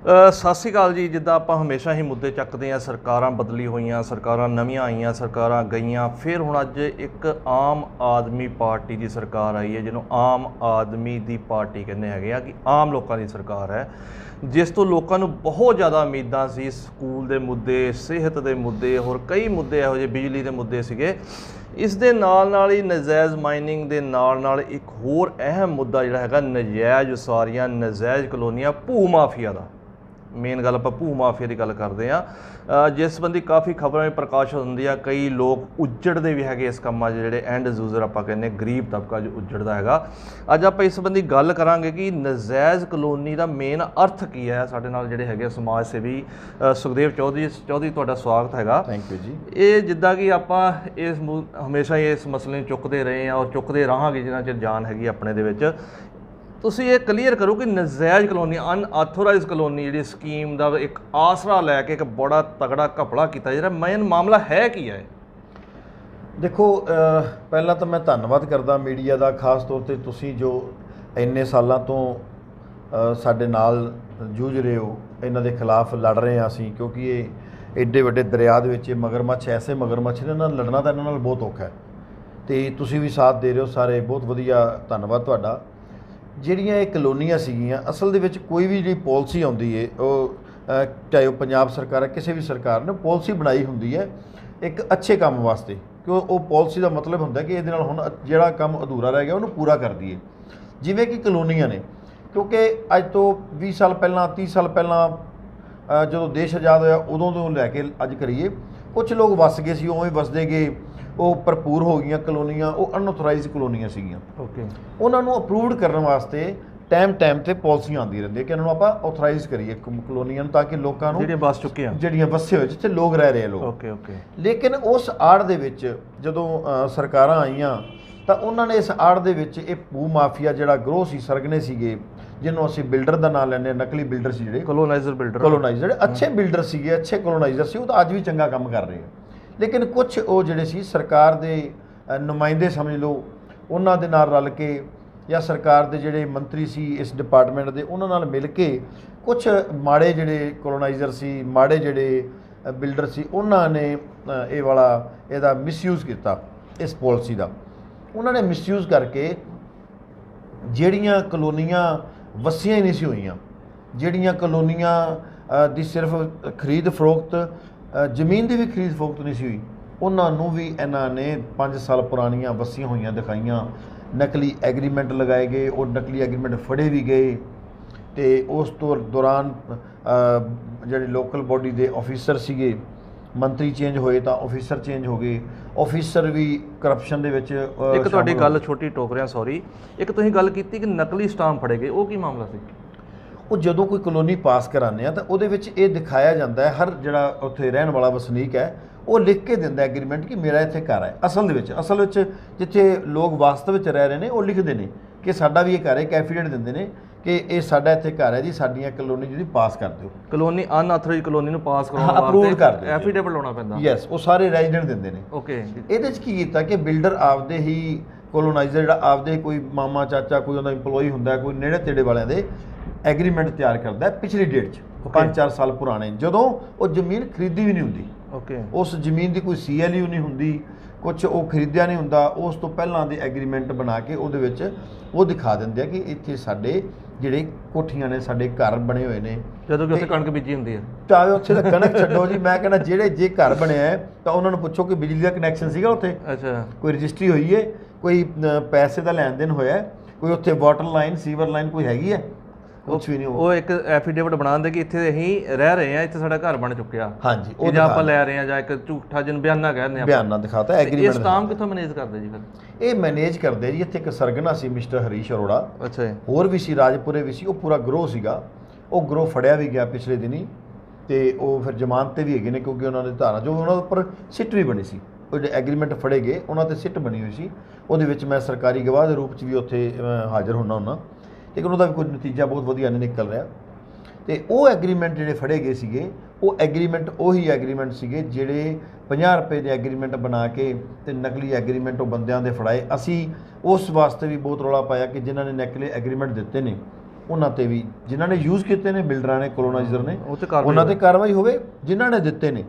ਸਤਿ ਸ਼੍ਰੀ ਅਕਾਲ ਜੀ। ਜਿੱਦਾਂ ਆਪਾਂ ਹਮੇਸ਼ਾ ਹੀ ਮੁੱਦੇ ਚੱਕਦੇ ਹਾਂ, ਸਰਕਾਰਾਂ ਬਦਲੀ ਹੋਈਆਂ, ਸਰਕਾਰਾਂ ਨਵੀਆਂ ਆਈਆਂ, ਸਰਕਾਰਾਂ ਗਈਆਂ, ਫਿਰ ਹੁਣ ਅੱਜ ਇੱਕ ਆਮ ਆਦਮੀ ਪਾਰਟੀ ਦੀ ਸਰਕਾਰ ਆਈ ਹੈ, ਜਿਹਨੂੰ ਆਮ ਆਦਮੀ ਦੀ ਪਾਰਟੀ ਕਹਿੰਦੇ ਹੈਗੇ ਆ ਕਿ ਆਮ ਲੋਕਾਂ ਦੀ ਸਰਕਾਰ ਹੈ, ਜਿਸ ਤੋਂ ਲੋਕਾਂ ਨੂੰ ਬਹੁਤ ਜ਼ਿਆਦਾ ਉਮੀਦਾਂ ਸੀ। ਸਕੂਲ ਦੇ ਮੁੱਦੇ, ਸਿਹਤ ਦੇ ਮੁੱਦੇ, ਹੋਰ ਕਈ ਮੁੱਦੇ ਇਹੋ ਜਿਹੇ, ਬਿਜਲੀ ਦੇ ਮੁੱਦੇ ਸੀਗੇ। ਇਸ ਦੇ ਨਾਲ ਹੀ ਨਜਾਇਜ਼ ਮਾਈਨਿੰਗ ਦੇ ਨਾਲ ਇੱਕ ਹੋਰ ਅਹਿਮ ਮੁੱਦਾ ਜਿਹੜਾ ਹੈਗਾ, ਨਜਾਇਜ਼ ਉਸਾਰੀਆਂ, ਨਜਾਇਜ਼ ਕਲੋਨੀਆਂ, ਭੂ ਮਾਫੀਆ ਦਾ। ਮੇਨ ਗੱਲ ਆਪਾਂ ਭੂ ਮਾਫੀਆ ਦੀ ਗੱਲ ਕਰਦੇ ਹਾਂ, ਜਿਸ ਸੰਬੰਧੀ ਕਾਫੀ ਖਬਰਾਂ ਵੀ ਪ੍ਰਕਾਸ਼ਿਤ ਹੁੰਦੀਆਂ। ਕਈ ਲੋਕ ਉੱਜੜਦੇ ਵੀ ਹੈਗੇ ਇਸ ਕੰਮਾਂ 'ਚ, ਜਿਹੜੇ ਐਂਡ ਯੂਜ਼ਰ ਆਪਾਂ ਕਹਿੰਦੇ, ਗਰੀਬ ਤਬਕਾ ਜੋ ਉੱਜੜਦਾ ਹੈਗਾ। ਅੱਜ ਆਪਾਂ ਇਸ ਸੰਬੰਧੀ ਗੱਲ ਕਰਾਂਗੇ ਕਿ ਨਜਾਇਜ਼ ਕਲੋਨੀ ਦਾ ਮੇਨ ਅਰਥ ਕੀ ਹੈ। ਸਾਡੇ ਨਾਲ ਜਿਹੜੇ ਹੈਗੇ ਸਮਾਜ ਸੇਵੀ ਸੁਖਦੇਵ ਚੌਧਰੀ, ਤੁਹਾਡਾ ਸਵਾਗਤ ਹੈਗਾ। ਥੈਂਕ ਯੂ ਜੀ। ਇਹ ਜਿੱਦਾਂ ਕਿ ਆਪਾਂ ਹਮੇਸ਼ਾ ਹੀ ਇਸ ਮਸਲੇ ਨੂੰ ਚੁੱਕਦੇ ਰਹੇ ਹਾਂ ਔਰ ਚੁੱਕਦੇ ਰਹਾਂਗੇ ਜਿੰਨਾ ਚਿਰ ਜਾਨ ਹੈਗੀ ਆਪਣੇ ਦੇ ਵਿੱਚ। ਤੁਸੀਂ ਇਹ ਕਲੀਅਰ ਕਰੋ ਕਿ ਨਜਾਇਜ਼ ਕਲੋਨੀ, ਅਨਆਥੋਰਾਈਜ਼ ਕਲੋਨੀ ਜਿਹੜੀ ਸਕੀਮ ਦਾ ਇੱਕ ਆਸਰਾ ਲੈ ਕੇ ਇੱਕ ਬੜਾ ਤਗੜਾ ਘਪਲਾ ਕੀਤਾ, ਜਿਹੜਾ ਮੇਨ ਮਾਮਲਾ ਹੈ ਕੀ ਹੈ? ਦੇਖੋ, ਪਹਿਲਾਂ ਤਾਂ ਮੈਂ ਧੰਨਵਾਦ ਕਰਦਾ ਮੀਡੀਆ ਦਾ, ਖਾਸ ਤੌਰ 'ਤੇ ਤੁਸੀਂ ਜੋ ਇੰਨੇ ਸਾਲਾਂ ਤੋਂ ਸਾਡੇ ਨਾਲ ਜੂਝ ਰਹੇ ਹੋ, ਇਹਨਾਂ ਦੇ ਖਿਲਾਫ ਲੜ ਰਹੇ ਹਾਂ ਅਸੀਂ, ਕਿਉਂਕਿ ਇਹ ਐਡੇ ਵੱਡੇ ਦਰਿਆ ਦੇ ਵਿੱਚ ਮਗਰਮੱਛ, ਐਸੇ ਮਗਰਮੱਛ ਨੇ, ਇਹਨਾਂ ਨਾਲ ਲੜਨਾ ਤਾਂ ਇਹਨਾਂ ਨਾਲ ਬਹੁਤ ਔਖਾ ਹੈ, ਅਤੇ ਤੁਸੀਂ ਵੀ ਸਾਥ ਦੇ ਰਹੇ ਹੋ ਸਾਰੇ, ਬਹੁਤ ਵਧੀਆ, ਧੰਨਵਾਦ ਤੁਹਾਡਾ। ਜਿਹੜੀਆਂ ਇਹ ਕਲੋਨੀਆਂ ਸੀਗੀਆਂ, ਅਸਲ ਦੇ ਵਿੱਚ ਕੋਈ ਵੀ ਜਿਹੜੀ ਪੋਲਿਸੀ ਆਉਂਦੀ ਹੈ, ਉਹ ਚਾਹੇ ਉਹ ਪੰਜਾਬ ਸਰਕਾਰ ਹੈ, ਕਿਸੇ ਵੀ ਸਰਕਾਰ ਨੇ ਪੋਲਿਸੀ ਬਣਾਈ ਹੁੰਦੀ ਹੈ ਇੱਕ ਅੱਛੇ ਕੰਮ ਵਾਸਤੇ, ਕਿਉਂ ਉਹ ਪੋਲਿਸੀ ਦਾ ਮਤਲਬ ਹੁੰਦਾ ਕਿ ਇਹਦੇ ਨਾਲ ਹੁਣ ਜਿਹੜਾ ਕੰਮ ਅਧੂਰਾ ਰਹਿ ਗਿਆ ਉਹਨੂੰ ਪੂਰਾ ਕਰ ਦਈਏ। ਜਿਵੇਂ ਕਿ ਕਲੋਨੀਆਂ ਨੇ, ਕਿਉਂਕਿ ਅੱਜ ਤੋਂ 20 ਸਾਲ ਪਹਿਲਾਂ, 30 ਸਾਲ ਪਹਿਲਾਂ ਜਦੋਂ ਦੇਸ਼ ਆਜ਼ਾਦ ਹੋਇਆ, ਉਦੋਂ ਤੋਂ ਲੈ ਕੇ ਅੱਜ ਕਰੀਏ, ਕੁਝ ਲੋਕ ਵਸ ਗਏ ਸੀ, ਉਵੇਂ ਵਸਦੇ ਗਏ, ਉਹ ਭਰਪੂਰ ਹੋ ਗਈਆਂ ਕਲੋਨੀਆਂ। ਉਹ ਅਨਆਥੋਰਾਈਜ਼ ਕਲੋਨੀਆਂ ਸੀਗੀਆਂ। ਓਕੇ, ਉਹਨਾਂ ਨੂੰ ਅਪਰੂਵਡ ਕਰਨ ਵਾਸਤੇ ਟਾਈਮ ਤੇ ਪਾਲਿਸੀਆਂ ਆਉਂਦੀਆਂ ਰਹਿੰਦੀਆਂ ਕਿ ਇਹਨਾਂ ਨੂੰ ਆਪਾਂ ਆਥੋਰਾਈਜ਼ ਕਰੀਏ ਕਲੋਨੀਆਂ ਨੂੰ, ਤਾਂ ਕਿ ਲੋਕਾਂ ਨੂੰ, ਜਿਹੜੀਆਂ ਵਸੇ ਹੋਏ, ਜਿੱਥੇ ਲੋਕ ਰਹਿ ਰਹੇ ਲੋਕ। ਓਕੇ। ਲੇਕਿਨ ਉਸ ਆੜ ਦੇ ਵਿੱਚ ਜਦੋਂ ਸਰਕਾਰਾਂ ਆਈਆਂ ਤਾਂ ਉਹਨਾਂ ਨੇ ਇਸ ਆੜ ਦੇ ਵਿੱਚ ਇਹ ਭੂ ਮਾਫੀਆ ਜਿਹੜਾ ਗਰੋਹ ਸੀ, ਸਰਗਨੇ ਸੀਗੇ, ਜਿਹਨੂੰ ਅਸੀਂ ਬਿਲਡਰ ਦਾ ਨਾਮ ਲੈਂਦੇ ਹਾਂ, ਨਕਲੀ ਬਿਲਡਰ ਸੀ, ਜਿਹੜੇ ਕੋਲੋਨਾਈਜ਼ਰ ਜਿਹੜੇ ਅੱਛੇ ਬਿਲਡਰ ਸੀਗੇ, ਅੱਛੇ ਕੋਲੋਨਾਈਜ਼ਰ ਸੀ, ਉਹ ਤਾਂ ਅੱਜ ਵੀ ਚੰਗਾ ਕੰਮ ਕਰ ਰਹੇ ਆ। ਲੇਕਿਨ ਕੁਛ ਉਹ ਜਿਹੜੇ ਸੀ ਸਰਕਾਰ ਦੇ ਨੁਮਾਇੰਦੇ ਸਮਝ ਲਓ, ਉਹਨਾਂ ਦੇ ਨਾਲ ਰਲ ਕੇ, ਜਾਂ ਸਰਕਾਰ ਦੇ ਜਿਹੜੇ ਮੰਤਰੀ ਸੀ ਇਸ ਡਿਪਾਰਟਮੈਂਟ ਦੇ, ਉਹਨਾਂ ਨਾਲ ਮਿਲ ਕੇ ਕੁਛ ਮਾੜੇ ਜਿਹੜੇ ਕੋਲੋਨਾਈਜ਼ਰ ਸੀ, ਮਾੜੇ ਜਿਹੜੇ ਬਿਲਡਰ ਸੀ, ਉਹਨਾਂ ਨੇ ਇਹਦਾ ਮਿਸਯੂਜ਼ ਕੀਤਾ, ਇਸ ਪਾਲਿਸੀ ਦਾ। ਉਹਨਾਂ ਨੇ ਮਿਸਯੂਜ਼ ਕਰਕੇ ਜਿਹੜੀਆਂ ਕਲੋਨੀਆਂ ਵਸੀਆਂ ਹੀ ਨਹੀਂ ਸੀ ਹੋਈਆਂ, ਜਿਹੜੀਆਂ ਕਲੋਨੀਆਂ ਦੀ ਸਿਰਫ ਖਰੀਦ ਫਰੋਖਤ, ਜ਼ਮੀਨ ਦੀ ਵੀ ਖਰੀਦ ਫਰੋਖਤ ਨਹੀਂ ਸੀ ਹੋਈ, ਉਹਨਾਂ ਨੂੰ ਵੀ ਇਹਨਾਂ ਨੇ 5 ਸਾਲ ਪੁਰਾਣੀਆਂ ਵਸੀਆਂ ਹੋਈਆਂ ਦਿਖਾਈਆਂ, ਨਕਲੀ ਐਗਰੀਮੈਂਟ ਲਗਾਏ ਗਏ, ਉਹ ਨਕਲੀ ਐਗਰੀਮੈਂਟ ਫੜੇ ਵੀ ਗਏ। ਅਤੇ ਉਸ ਤੋਂ ਦੌਰਾਨ ਜਿਹੜੇ ਲੋਕਲ ਬੋਡੀ ਦੇ ਆਫਿਸਰ ਸੀਗੇ, ਮੰਤਰੀ ਚੇਂਜ ਹੋਏ ਤਾਂ ਆਫਿਸਰ ਚੇਂਜ ਹੋ ਗਏ, ਆਫਿਸਰ ਵੀ ਕਰਪਸ਼ਨ ਦੇ ਵਿੱਚ। ਇੱਕ ਤੁਹਾਡੀ ਗੱਲ ਛੋਟੀ ਟੋਕ ਰਿਹਾ, ਸੌਰੀ, ਇੱਕ ਤੁਸੀਂ ਗੱਲ ਕੀਤੀ ਕਿ ਨਕਲੀ ਸਟਾਂਪ ਫੜੇ ਗਏ, ਉਹ ਕੀ ਮਾਮਲਾ ਸੀ? ਉਹ ਜਦੋਂ ਕੋਈ ਕਲੋਨੀ ਪਾਸ ਕਰਾਉਂਦੇ ਆ ਤਾਂ ਉਹਦੇ ਵਿੱਚ ਇਹ ਦਿਖਾਇਆ ਜਾਂਦਾ ਹੈ, ਹਰ ਜਿਹੜਾ ਉੱਥੇ ਰਹਿਣ ਵਾਲਾ ਵਸਨੀਕ ਹੈ ਉਹ ਲਿਖ ਕੇ ਦਿੰਦਾ ਐਗਰੀਮੈਂਟ ਕਿ ਮੇਰਾ ਇੱਥੇ ਘਰ ਹੈ। ਅਸਲ ਵਿੱਚ ਜਿੱਥੇ ਲੋਕ ਵਾਸਤਵ ਵਿੱਚ ਰਹਿ ਰਹੇ ਨੇ, ਉਹ ਲਿਖਦੇ ਨੇ ਕਿ ਸਾਡਾ ਵੀ ਇਹ ਘਰ ਹੈ, ਇੱਕ ਐਫੀਡੇਵਿਟ ਦਿੰਦੇ ਨੇ ਕਿ ਇਹ ਸਾਡਾ ਇੱਥੇ ਘਰ ਹੈ ਜੀ, ਸਾਡੀਆਂ ਕਲੋਨੀ ਜਿਹੜੀ ਪਾਸ ਕਰ ਦਿਓ। ਕਲੋਨੀ ਅਨਆਥੋਰਾਈਜ਼ ਕਲੋਨੀ ਨੂੰ ਪਾਸ ਕਰਾਉਣ ਅਪਰੂਵਡ ਕਰ ਦਿਓ, ਐਫੀਡੇਵਿਟ ਲਾਉਣਾ ਪੈਂਦਾ। ਯੈਸ, ਉਹ ਸਾਰੇ ਰੈਜ਼ੀਡੈਂਟ ਦਿੰਦੇ ਨੇ। ਓਕੇ, ਇਹਦੇ 'ਚ ਕੀ ਕੀਤਾ ਕਿ ਬਿਲਡਰ ਆਪਦੇ ਹੀ ਕੋਲੋਨਾਈਜ਼ਰ, ਜਿਹੜਾ ਆਪਦੇ ਕੋਈ ਮਾਮਾ ਚਾਚਾ, ਕੋਈ ਉਹਦਾ ਇੰਪਲੋਈ ਹੁੰਦਾ, ਕੋਈ ਨੇੜੇ ਤੇੜੇ ਵਾਲਿਆਂ ਦੇ ਐਗਰੀਮੈਂਟ ਤਿਆਰ ਕਰਦਾ ਪਿਛਲੀ ਡੇਟ 'ਚ, 5-4 ਸਾਲ ਪੁਰਾਣੇ, ਜਦੋਂ ਉਹ ਜ਼ਮੀਨ ਖਰੀਦੀ ਵੀ ਨਹੀਂ ਹੁੰਦੀ। ਓਕੇ, ਉਸ ਜ਼ਮੀਨ ਦੀ ਕੋਈ CLU ਨਹੀਂ ਹੁੰਦੀ, ਕੁਛ ਉਹ ਖਰੀਦਿਆ ਨਹੀਂ ਹੁੰਦਾ, ਉਸ ਤੋਂ ਪਹਿਲਾਂ ਦੇ ਐਗਰੀਮੈਂਟ ਬਣਾ ਕੇ ਉਹਦੇ ਵਿੱਚ ਉਹ ਦਿਖਾ ਦਿੰਦੇ ਆ ਕਿ ਇੱਥੇ ਸਾਡੇ ਜਿਹੜੇ ਕੋਠੀਆਂ ਨੇ, ਸਾਡੇ ਘਰ ਬਣੇ ਹੋਏ ਨੇ। ਜਦੋਂ ਕਿ ਉੱਥੇ ਕਣਕ ਬੀਜੀ ਹੁੰਦੀ ਹੈ, ਚਾਹੇ ਉੱਥੇ ਤਾਂ ਕਣਕ ਛੱਡੋ ਜੀ, ਮੈਂ ਕਹਿੰਦਾ ਜੇ ਘਰ ਬਣਿਆ ਹੈ ਤਾਂ ਉਹਨਾਂ ਨੂੰ ਪੁੱਛੋ ਕਿ ਬਿਜਲੀ ਦਾ ਕਨੈਕਸ਼ਨ ਸੀਗਾ ਉੱਥੇ, ਅੱਛਾ, ਕੋਈ ਰਜਿਸਟਰੀ ਹੋਈ ਹੈ, ਕੋਈ ਪੈਸੇ ਦਾ ਲੈਣ ਦੇਣ ਹੋਇਆ, ਕੋਈ ਉੱਥੇ ਵਾਟਰ ਲਾਈਨ, ਸੀਵਰ ਲਾਈਨ ਕੋਈ ਹੈਗੀ ਹੈ? ਕੁਛ ਵੀ ਨਹੀਂ। ਉਹ ਇੱਕ ਐਫੀਡੇਵਿਟ ਬਣਾਉਂਦੇ ਕਿ ਇੱਥੇ ਅਸੀਂ ਰਹਿ ਰਹੇ ਹਾਂ, ਇੱਥੇ ਸਾਡਾ ਘਰ ਬਣ ਚੁੱਕਿਆ। ਹਾਂਜੀ, ਉਹ ਜਾਂ ਆਪਾਂ ਲੈ ਰਹੇ ਹਾਂ, ਜਾਂ ਇੱਕ ਝੂਠਾ ਜਿਹਨੂੰ ਬਿਆਨਾ ਕਹਿੰਦੇ ਆ, ਬਿਆਨਾ ਦਿਖਾਤਾ ਐਗਰੀਮੈਂਟ। ਇਹ ਸਟਾਂਪ ਕਿੱਥੋਂ ਮੈਨੇਜ ਕਰਦੇ ਜੀ ਫਿਰ? ਇਹ ਮੈਨੇਜ ਕਰਦੇ ਜੀ, ਇੱਥੇ ਇੱਕ ਸਰਗਨਾ ਸੀ, ਮਿਸਟਰ ਹਰੀਸ਼ ਅਰੋੜਾ। ਅੱਛਾ, ਹੋਰ ਵੀ ਸੀ, ਰਾਜਪੁਰੇ ਵੀ ਸੀ, ਉਹ ਪੂਰਾ ਗਰੋਹ ਸੀਗਾ। ਉਹ ਗਰੋਹ ਫੜਿਆ ਵੀ ਗਿਆ ਪਿਛਲੇ ਦਿਨੀ, ਅਤੇ ਉਹ ਫਿਰ ਜ਼ਮਾਨਤ 'ਤੇ ਵੀ ਹੈਗੇ ਨੇ, ਕਿਉਂਕਿ ਉਹਨਾਂ ਦੇ ਧਾਰਾ ਜੋ ਉਹਨਾਂ ਉੱਪਰ ਸਿੱਟ ਵੀ ਬਣੀ ਸੀ, ਉਹ ਜਿਹੜੇ ਐਗਰੀਮੈਂਟ ਫੜੇ ਗਏ ਉਹਨਾਂ 'ਤੇ ਸਿੱਟ ਬਣੀ ਹੋਈ ਸੀ। ਉਹਦੇ ਵਿੱਚ ਮੈਂ ਸਰਕਾਰੀ ਗਵਾਹ ਦੇ ਰੂਪ 'ਚ ਵੀ ਉੱਥੇ ਹਾਜ਼ਰ ਹੁੰਦਾ, ਲੇਕਿਨ ਉਹਦਾ ਵੀ ਕੋਈ ਨਤੀਜਾ ਬਹੁਤ ਵਧੀਆ ਨਹੀਂ ਨਿਕਲ ਰਿਹਾ। ਅਤੇ ਉਹ ਐਗਰੀਮੈਂਟ ਜਿਹੜੇ ਫੜੇ ਗਏ ਸੀਗੇ, ਉਹ ਐਗਰੀਮੈਂਟ ਉਹੀ ਐਗਰੀਮੈਂਟ ਸੀਗੇ ਜਿਹੜੇ 50 ਰੁਪਏ ਦੇ ਐਗਰੀਮੈਂਟ ਬਣਾ ਕੇ ਅਤੇ ਨਕਲੀ ਐਗਰੀਮੈਂਟ ਉਹ ਬੰਦਿਆਂ ਦੇ ਫੜਾਏ। ਅਸੀਂ ਉਸ ਵਾਸਤੇ ਵੀ ਬਹੁਤ ਰੌਲਾ ਪਾਇਆ ਕਿ ਜਿਨ੍ਹਾਂ ਨੇ ਨਕਲੀ ਐਗਰੀਮੈਂਟ ਦਿੱਤੇ ਨੇ ਉਹਨਾਂ ਤੇ ਵੀ ਜਿਨ੍ਹਾਂ ਨੇ ਯੂਜ਼ ਕੀਤੇ ਨੇ ਬਿਲਡਰਾਂ ਨੇ ਕੋਲੋਨਾਈਜ਼ਰ ਨੇ ਉਹ ਤੇ ਉਹਨਾਂ ਤੇ ਕਾਰਵਾਈ ਹੋਵੇ, ਜਿਨ੍ਹਾਂ ਨੇ ਦਿੱਤੇ ਨੇ।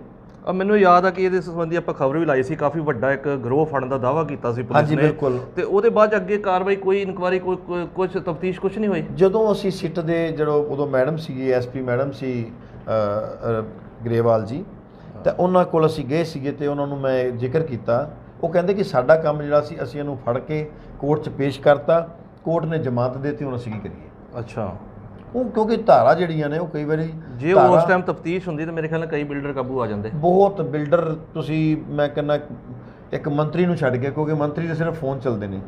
ਮੈਨੂੰ ਯਾਦ ਆ ਕਿ ਇਹਦੇ ਸੰਬੰਧੀ ਆਪਾਂ ਖਬਰ ਵੀ ਲਾਈ ਸੀ, ਕਾਫੀ ਵੱਡਾ ਇੱਕ ਗਰੋਹ ਫੜਨ ਦਾ ਦਾਅਵਾ ਕੀਤਾ ਸੀ ਪੁਲਿਸ ਹਾਂਜੀ ਨੇ, ਬਿਲਕੁਲ। ਤੇ ਉਹਦੇ ਬਾਅਦ ਅੱਗੇ ਕਾਰਵਾਈ ਕੋਈ ਇਨਕੁਆਇਰੀ ਕੁਝ ਤਫਤੀਸ਼ ਕੁਝ ਨਹੀਂ ਹੋਈ। ਜਦੋਂ ਅਸੀਂ ਸਿੱਟ ਦੇ ਜਦੋਂ ਉਦੋਂ ਮੈਡਮ ਸੀਗੀ ਐਸਪੀ ਮੈਡਮ ਸੀ ਗਰੇਵਾਲ ਜੀ, ਤਾਂ ਉਹਨਾਂ ਕੋਲ ਅਸੀਂ ਗਏ ਸੀਗੇ ਤੇ ਉਹਨਾਂ ਨੂੰ ਮੈਂ ਜ਼ਿਕਰ ਕੀਤਾ। ਉਹ ਕਹਿੰਦੇ ਕਿ ਸਾਡਾ ਕੰਮ ਜਿਹੜਾ ਸੀ ਅਸੀਂ ਇਹਨੂੰ ਫੜ ਕੇ ਕੋਰਟ 'ਚ ਪੇਸ਼ ਕਰਤਾ, ਕੋਰਟ ਨੇ ਜ਼ਮਾਨਤ ਦਿੱਤੀ, ਹੁਣ ਅਸੀਂ ਕੀ ਕਰੀਏ। ਅੱਛਾ, ਉਹ ਕਿਉਂਕਿ ਧਾਰਾ ਜਿਹੜੀਆਂ ਨੇ ਉਹ ਕਈ ਵਾਰੀ ਜੇ ਉਸ ਟਾਈਮ ਤਫਤੀਸ਼ ਹੁੰਦੀ ਤਾਂ ਮੇਰੇ ਖਿਆਲ ਨਾਲ ਕਈ ਬਿਲਡਰ ਕਾਬੂ ਆ ਜਾਂਦੇ। ਬਹੁਤ ਬਿਲਡਰ ਤੁਸੀਂ ਮੈਂ ਕਹਿੰਦਾ ਇੱਕ ਮੰਤਰੀ ਨੂੰ ਛੱਡ ਕੇ, ਕਿਉਂਕਿ ਮੰਤਰੀ ਦੇ ਸਿਰਫ ਫੋਨ ਚੱਲਦੇ ਨੇ,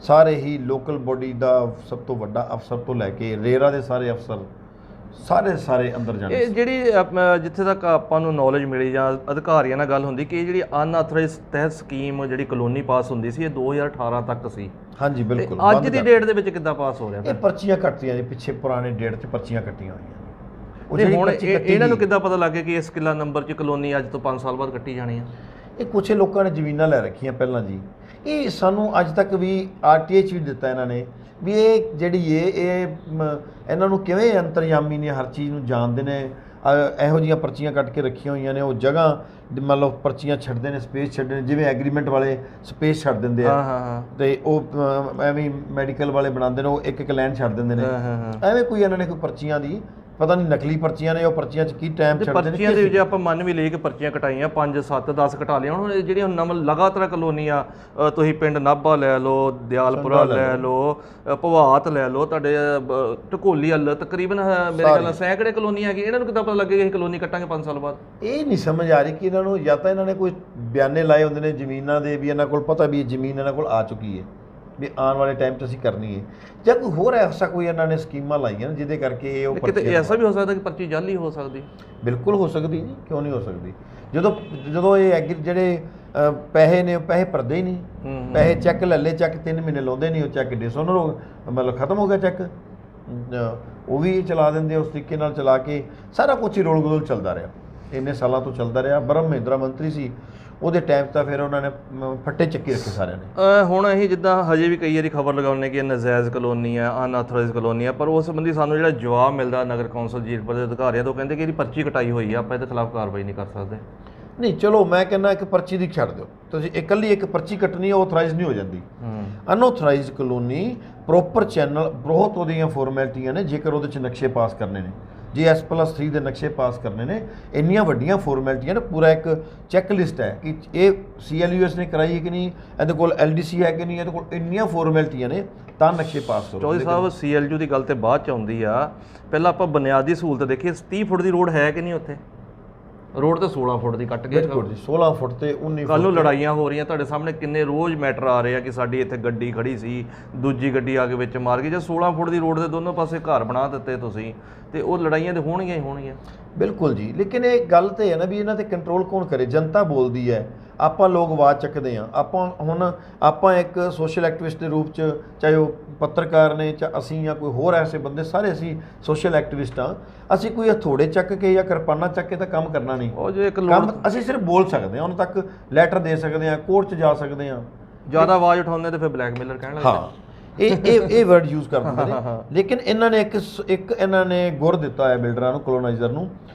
ਸਾਰੇ ਹੀ ਲੋਕਲ ਬੋਡੀ ਦਾ ਸਭ ਤੋਂ ਵੱਡਾ ਅਫਸਰ ਤੋਂ ਲੈ ਕੇ ਰੇਰਾ ਦੇ ਸਾਰੇ ਅਫਸਰ ਸਾਰੇ ਅੰਦਰ ਜਾਣੇ। ਇਹ ਜਿਹੜੀ ਜਿੱਥੇ ਤੱਕ ਆਪਾਂ ਨੂੰ ਨੌਲੇਜ ਮਿਲੀ ਜਾਂ ਅਧਿਕਾਰੀਆਂ ਨਾਲ ਗੱਲ ਹੁੰਦੀ ਕਿ ਇਹ ਜਿਹੜੀ ਅਨਆਥੋਰਾਈਜ਼ਡ ਤਹਿਤ ਸਕੀਮ ਜਿਹੜੀ ਕਲੋਨੀ ਪਾਸ ਹੁੰਦੀ ਸੀ ਇਹ 2018 ਤੱਕ ਸੀ। ਹਾਂਜੀ ਬਿਲਕੁਲ। ਅੱਜ ਦੀ ਡੇਟ ਦੇ ਵਿੱਚ ਕਿੱਦਾਂ ਪਾਸ ਹੋ ਰਿਹਾ? ਇਹ ਪਰਚੀਆਂ ਕੱਟੀਆਂ ਜੀ, ਪਿੱਛੇ ਪੁਰਾਣੇ ਡੇਟ 'ਚ ਪਰਚੀਆਂ ਕੱਟੀਆਂ ਹੋਈਆਂ। ਹੁਣ ਇਹਨਾਂ ਨੂੰ ਕਿੱਦਾਂ ਪਤਾ ਲੱਗ ਗਿਆ ਕਿ ਇਸ ਕਿੱਲਾ ਨੰਬਰ 'ਚ ਕਲੋਨੀ ਅੱਜ ਤੋਂ 5 ਸਾਲ ਬਾਅਦ ਕੱਟੀ ਜਾਣੀ ਆ? ਇਹ ਕੁਛ ਲੋਕਾਂ ਨੇ ਜ਼ਮੀਨਾਂ ਲੈ ਰੱਖੀਆਂ ਪਹਿਲਾਂ ਜੀ। ਇਹ ਸਾਨੂੰ ਅੱਜ ਤੱਕ ਵੀ ਆਰਟੀਏ 'ਚ ਵੀ ਦਿੱਤਾ ਇਹਨਾਂ ਨੇ ਵੀ ਇਹ ਜਿਹੜੀ ਇਹ ਇਹਨਾਂ ਨੂੰ ਕਿਵੇਂ ਅੰਤਰਯਾਮੀ ਨੇ, ਹਰ ਚੀਜ਼ ਨੂੰ ਜਾਣਦੇ ਨੇ। ਇਹੋ ਜਿਹੀਆਂ ਪਰਚੀਆਂ ਕੱਟ ਕੇ ਰੱਖੀਆਂ ਹੋਈਆਂ ਨੇ। ਉਹ ਜਗ੍ਹਾ ਮੰਨ ਲਓ ਪਰਚੀਆਂ ਛੱਡਦੇ ਨੇ, ਸਪੇਸ ਛੱਡਦੇ ਨੇ, ਜਿਵੇਂ ਐਗਰੀਮੈਂਟ ਵਾਲੇ ਸਪੇਸ ਛੱਡ ਦਿੰਦੇ ਆ, ਤੇ ਉਹ ਐਵੇਂ ਮੈਡੀਕਲ ਵਾਲੇ ਬਣਾਉਂਦੇ ਨੇ, ਉਹ ਇੱਕ ਲਾਈਨ ਛੱਡ ਦਿੰਦੇ ਨੇ। ਐਵੇਂ ਕੋਈ ਇਹਨਾਂ ਨੇ ਕੋਈ ਪਰਚੀਆਂ ਦੀ ਪਤਾ ਨਹੀਂ, ਨਕਲੀ ਪਰਚੀਆਂ ਨੇ, ਉਹ ਪਰਚੀਆਂ 'ਚ ਕੀ ਟਾਈਮ ਛੱਡਦੇ ਨੇ। ਪਰਚੀਆਂ ਦੇ ਜੇ ਆਪਾਂ ਮੰਨ ਵੀ ਲਈਏ ਕਿ ਪਰਚੀਆਂ ਕਟਾਈਆਂ 5 7 10 ਕਟਾ ਲਿਆ, ਹੁਣ ਜਿਹੜੀਆਂ ਨਵਾਂ ਲਗਾਤਾਰ ਕਲੋਨੀ ਆ, ਤੁਸੀਂ ਪਿੰਡ ਨਾਭਾ ਲੈ ਲਓ, ਦਿਆਲਪੁਰਾ ਲੈ ਲਓ, ਭਵਾਤ ਲੈ ਲਓ, ਤੁਹਾਡੇ ਢਕੋਲੀ ਵੱਲ ਤਕਰੀਬਨ ਮੇਰੇ ਖਿਆਲ ਨਾਲ ਸੈਂਕੜੇ ਕਲੋਨੀ ਹੈਗੀ। ਇਹਨਾਂ ਨੂੰ ਕਿੱਦਾਂ ਪਤਾ ਲੱਗੇਗਾ ਅਸੀਂ ਕਲੋਨੀ ਕੱਟਾਂਗੇ 5 ਸਾਲ ਬਾਅਦ? ਇਹ ਨਹੀਂ ਸਮਝ ਆ ਰਹੀ ਕਿ ਇਹਨਾਂ ਨੂੰ ਜਾਂ ਤਾਂ ਇਹਨਾਂ ਨੇ ਕੋਈ ਬਿਆਨੇ ਲਾਏ ਹੁੰਦੇ ਨੇ ਜ਼ਮੀਨਾਂ ਦੇ ਵੀ ਇਹਨਾਂ ਕੋਲ ਪਤਾ ਵੀ ਇਹ ਜ਼ਮੀਨ ਇਹਨਾਂ ਕੋਲ ਆ ਚੁੱਕੀ ਹੈ ਵੀ ਆਉਣ ਵਾਲੇ ਟਾਈਮ 'ਚ ਅਸੀਂ ਕਰਨੀ ਹੈ, ਜਾਂ ਕੋਈ ਹੋਰ ਐਸਾ ਕੋਈ ਇਹਨਾਂ ਨੇ ਸਕੀਮਾਂ ਲਾਈਆਂ ਜਿਹਦੇ ਕਰਕੇ ਇਹ ਉਹ ਕਿਤੇ ਐਸਾ ਵੀ ਹੋ ਸਕਦਾ ਕਿ ਪਰਚੀ ਜਾਲੀ ਹੋ ਸਕਦੀ? ਬਿਲਕੁਲ ਹੋ ਸਕਦੀ ਜੀ, ਕਿਉਂ ਨਹੀਂ ਹੋ ਸਕਦੀ। ਜਦੋਂ ਇਹ ਜਿਹੜੇ ਪੈਸੇ ਨੇ ਪੈਸੇ ਭਰਦੇ ਹੀ ਨਹੀਂ। ਪੈਸੇ ਚੈੱਕ ਲੈ ਲਏ, ਚੈੱਕ 3 ਮਹੀਨੇ ਲਾਉਂਦੇ ਨਹੀਂ, ਉਹ ਚੈੱਕ ਡਿਸਓਨਰ ਹੋ ਮਤਲਬ ਖਤਮ ਹੋ ਗਿਆ ਚੈੱਕ, ਉਹ ਵੀ ਚਲਾ ਦਿੰਦੇ ਉਸ ਤਰੀਕੇ ਨਾਲ ਚਲਾ ਕੇ। ਸਾਰਾ ਕੁਛ ਹੀ ਰੋਲ ਗੋਲ ਚੱਲਦਾ ਰਿਹਾ, ਇੰਨੇ ਸਾਲਾਂ ਤੋਂ ਚੱਲਦਾ ਰਿਹਾ। ਬ੍ਰਹਮ ਮਹਿੰਦਰਾ ਮੰਤਰੀ ਸੀ ਉਹਦੇ ਟਾਈਮ ਤਾਂ ਫਿਰ ਉਹਨਾਂ ਨੇ ਫੱਟੇ ਚੱਕੀ ਰੱਖੇ ਸਾਰਿਆਂ ਨੇ। ਹੁਣ ਅਸੀਂ ਜਿੱਦਾਂ ਹਜੇ ਵੀ ਕਈ ਵਾਰੀ ਖਬਰ ਲਗਾਉਂਦੇ ਕਿ ਇਹ ਨਜਾਇਜ਼ ਕਲੋਨੀ ਆ, ਅਨਆਥੋਰਾਈਜ਼ਡ ਕਲੋਨੀ ਆ, ਪਰ ਉਸ ਸੰਬੰਧੀ ਸਾਨੂੰ ਜਿਹੜਾ ਜਵਾਬ ਮਿਲਦਾ ਨਗਰ ਕੌਂਸਲ ਜੀਰਕਪੁਰ ਦੇ ਅਧਿਕਾਰੀਆਂ ਤੋਂ, ਕਹਿੰਦੇ ਕਿ ਇਹਦੀ ਪਰਚੀ ਕਟਾਈ ਹੋਈ ਆ, ਆਪਾਂ ਇਹਦੇ ਖਿਲਾਫ ਕਾਰਵਾਈ ਨਹੀਂ ਕਰ ਸਕਦੇ। ਨਹੀਂ ਚਲੋ ਮੈਂ ਕਹਿੰਦਾ ਇੱਕ ਪਰਚੀ ਦੀ ਛੱਡ ਦਿਓ ਤੁਸੀਂ, ਇਕੱਲੀ ਇੱਕ ਪਰਚੀ ਕੱਟਣੀ ਉਹ ਆਥੋਰਾਈਜ਼ ਨਹੀਂ ਹੋ ਜਾਂਦੀ। ਅਨਆਥੋਰਾਈਜ਼ਡ ਕਲੋਨੀ ਪ੍ਰੋਪਰ ਚੈਨਲ, ਬਹੁਤ ਉਹਦੀਆਂ ਫਾਰਮੈਲਿਟੀਆਂ ਨੇ। ਜੇਕਰ ਉਹਦੇ 'ਚ ਨਕਸ਼ੇ ਪਾਸ ਕਰਨੇ ਨੇ, ਜੇ S+3 ਦੇ ਨਕਸ਼ੇ ਪਾਸ ਕਰਨੇ ਨੇ, ਇੰਨੀਆਂ ਵੱਡੀਆਂ ਫਾਰਮੈਲਿਟੀਆਂ ਨੇ। ਪੂਰਾ ਇੱਕ ਚੈੱਕ ਲਿਸਟ ਹੈ ਕਿ ਇਹ CLUS ਨੇ ਕਰਾਈ ਹੈ ਕਿ ਨਹੀਂ, ਇਹਦੇ ਕੋਲ LDC ਹੈ ਕਿ ਨਹੀਂ, ਇਹਦੇ ਕੋਲ ਇੰਨੀਆਂ ਫਾਰਮੈਲਿਟੀਆਂ ਨੇ ਤਾਂ ਨਕਸ਼ੇ ਪਾਸ ਕਰੋ। ਚੌਧਰੀ ਸਾਹਿਬ CLU ਦੀ ਗੱਲ ਤੇ ਬਾਅਦ 'ਚ ਆਉਂਦੀ ਆ, ਪਹਿਲਾਂ ਆਪਾਂ ਬੁਨਿਆਦੀ ਸਹੂਲਤ ਦੇਖੀਏ। 30 ਫੁੱਟ ਦੀ ਰੋਡ ਹੈ ਕਿ ਨਹੀਂ ਉੱਥੇ? ਰੋਡ ਤੇ 16 ਫੁੱਟ ਦੀ ਕੱਟ ਗਏ। ਬਿਲਕੁਲ ਜੀ, 16 ਫੁੱਟ ਤੇ 19 ਫੁੱਟ। ਕੱਲ ਨੂੰ ਲੜਾਈਆਂ ਹੋ ਰਹੀਆਂ ਤੁਹਾਡੇ ਸਾਹਮਣੇ, ਕਿੰਨੇ ਰੋਜ਼ ਮੈਟਰ ਆ ਰਹੇ ਆ ਕਿ ਸਾਡੀ ਇੱਥੇ ਗੱਡੀ ਖੜੀ ਸੀ, ਦੂਜੀ ਗੱਡੀ ਆ ਕੇ ਵਿੱਚ ਮਾਰ ਗਈ। ਜੇ 16 ਫੁੱਟ ਦੀ ਰੋਡ ਦੇ ਦੋਨੋਂ ਪਾਸੇ ਘਰ ਬਣਾ ਦਿੱਤੇ ਤੁਸੀਂ, ਤੇ ਉਹ ਲੜਾਈਆਂ ਤੇ ਹੋਣਗੀਆਂ ਹੀ ਹੋਣਗੀਆਂ। ਬਿਲਕੁਲ ਜੀ, ਲੇਕਿਨ ਇਹ ਗੱਲ ਤੇ ਹੈ ਨਾ ਵੀ ਇਹਨਾਂ ਤੇ ਕੰਟਰੋਲ ਕੌਣ ਕਰੇ? ਜਨਤਾ ਬੋਲਦੀ ਹੈ, ਆਪਾਂ ਲੋਕ ਆਵਾਜ਼ ਚੱਕਦੇ ਹਾਂ। ਆਪਾਂ ਇੱਕ ਸੋਸ਼ਲ ਐਕਟਿਵਿਸਟ ਦੇ ਰੂਪ 'ਚ, ਚਾਹੇ ਉਹ ਪੱਤਰਕਾਰ ਨੇ, ਚਾਹੇ ਅਸੀਂ ਜਾਂ ਕੋਈ ਹੋਰ ਐਸੇ ਬੰਦੇ, ਸਾਰੇ ਅਸੀਂ ਸੋਸ਼ਲ ਐਕਟਿਵਿਸਟ ਹਾਂ। ਅਸੀਂ ਕੋਈ ਹਥੌੜੇ ਚੱਕ ਕੇ ਜਾਂ ਕਿਰਪਾਨਾਂ ਚੱਕ ਕੇ ਤਾਂ ਕੰਮ ਕਰਨਾ ਨਹੀਂ। ਉਹ ਜੇ ਇੱਕ ਕੰਮ ਅਸੀਂ ਸਿਰਫ ਬੋਲ ਸਕਦੇ ਹਾਂ, ਉਹਨਾਂ ਤੱਕ ਲੈਟਰ ਦੇ ਸਕਦੇ ਹਾਂ, ਕੋਰਟ 'ਚ ਜਾ ਸਕਦੇ ਹਾਂ। ਜ਼ਿਆਦਾ ਆਵਾਜ਼ ਉਠਾਉਂਦੇ ਤੇ ਫਿਰ ਬਲੈਕਮੇਲਰ ਕਹਿਣ ਲੱਗਦੇ। ਹਾਂ, ਇਹ ਵਰਡ ਯੂਜ਼ ਕਰ ਦਿੰਦੇ ਨੇ। ਲੇਕਿਨ ਇਹਨਾਂ ਨੇ ਇੱਕ ਇਹਨਾਂ ਨੇ ਗੁਰ ਦਿੱਤਾ ਹੈ ਬਿਲਡਰਾਂ ਨੂੰ, ਕੋਲੋਨਾਈਜ਼ਰ ਨੂੰ,